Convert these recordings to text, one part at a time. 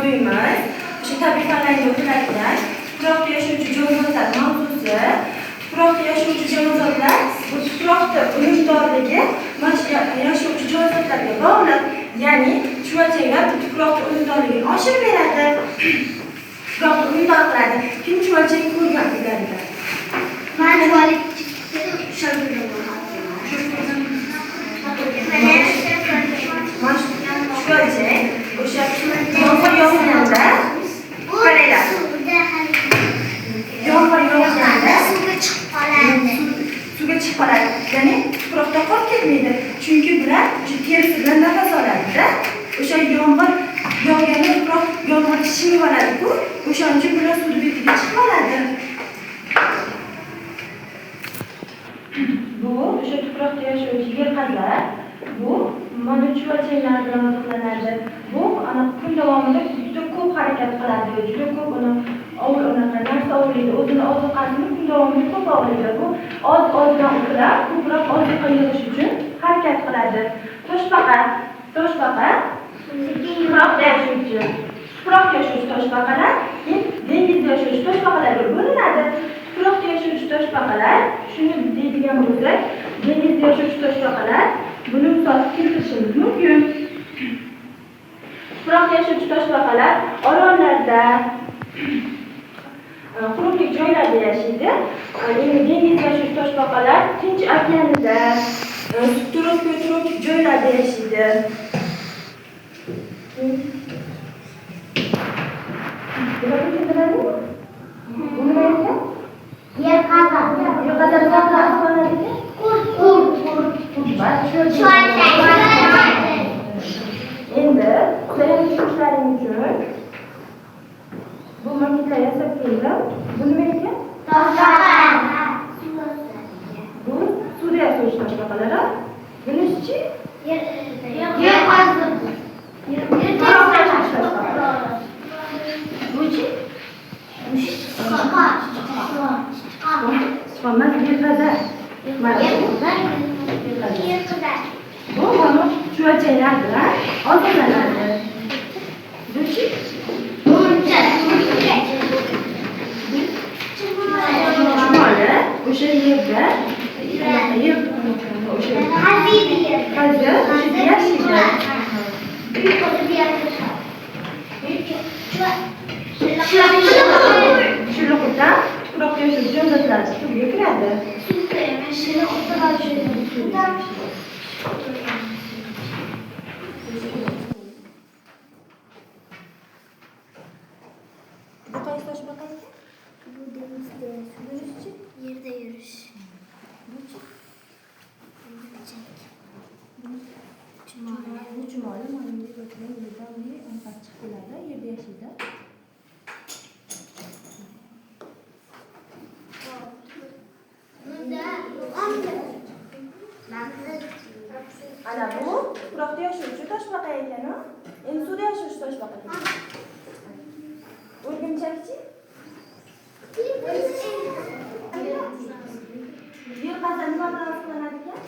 mavzuyimiz o'sha tabiiy fanlarga o'tiladigan tuproqda yashovchi jonzotlar mavzusi. Tuproqda yashovchi jonzotlar bu tuproqda unumdorligi yashovchi jonzotlarga bog'liq, ya'ni chuvalchanglar bu tuproqda unumdorligini oshirib beradi. Tuproqni unumdor qiladi. Kim chuvalchang ko'rgan ularga? Chuvalchang o'sha yomg'ir yog'ganda qaranglar. Yomg'ir yog'ganda suvga chiqib qoladi. Ya'ni tuproqda qolib ketmaydi. Chunki bular terisi bilan nafas oladi-da. O'sha yomg'ir yog'ganda tuproq yomg'irni shimib oladi-ku, o'shaning uchun bular suv betiga chiqib oladi. Bu o'sha tuproqda yashovchi yer qazlar. Bu mana chuvalchanglar bilan oziqlanadi. Bu ana kun davomida juda ko'p harakat qiladi, juda ko'p narsa ovlaydi, o'zini oziqasini kun davomida ko'p ovlaydi. Bu oz-ozdan uxlab, ko'proq oziqa yig'ish uchun harakat qiladi. Toshbaqa tuproqda yashovchi toshbaqalar dengizda yashovchi toshbaqalarga bo'linadi. Tuproqda yashovchi toshbaqalar, shuni deydigan bo'lsak, dengizda yashovchi toshbaqalar buni misol keltirishimiz mumkin. Tuproqda yashovchi toshbaqalar orollarda, quruqlik joylarda yashaydi. Endi dengizda yashovchi toshbaqalar Tinch okeanida, subtropik joylarda yashaydi. Nima ekan? Yer qazar. Yer qazar qiladi. Endi tayanch ishlaring uchun bu maketlar yasab keldim. Bu nima ekan? Toshbaqa. Bu suvda yashovchi toshbaqalar. Bunisi-chi? Yer qazir. Bu-chi? Sifamat yer qazar. Bu mana chuvalchanglar bilan oziqlanadi. Bu-chi? Chumoli o'sha yerda o'sha yashaydi. Shuluqdan tuproqda yashovchi jonzotlar suvga kiradi. Bu qaysi toshbaqa ekan? Bu dengizda yurish, yerda yurish. Chumoli mana bunday o'tgan yerdan chiqib keladi, yerda yashaydi. Ana bu tuproqda yashovchi toshbaqa ekan. Endi suvda yashovchi toshbaqa ekan. O'rgimchakchi? Yer qazar nima bilan oziqlanadi ekan?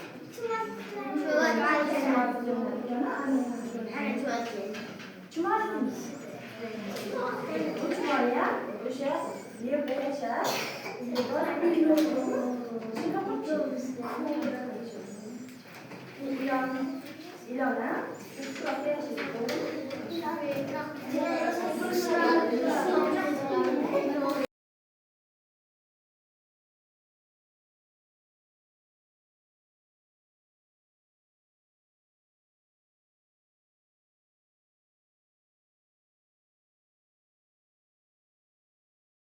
Chumoli. Chumoli o'sha yerda yashar. Ilona tuproqda yashaydi.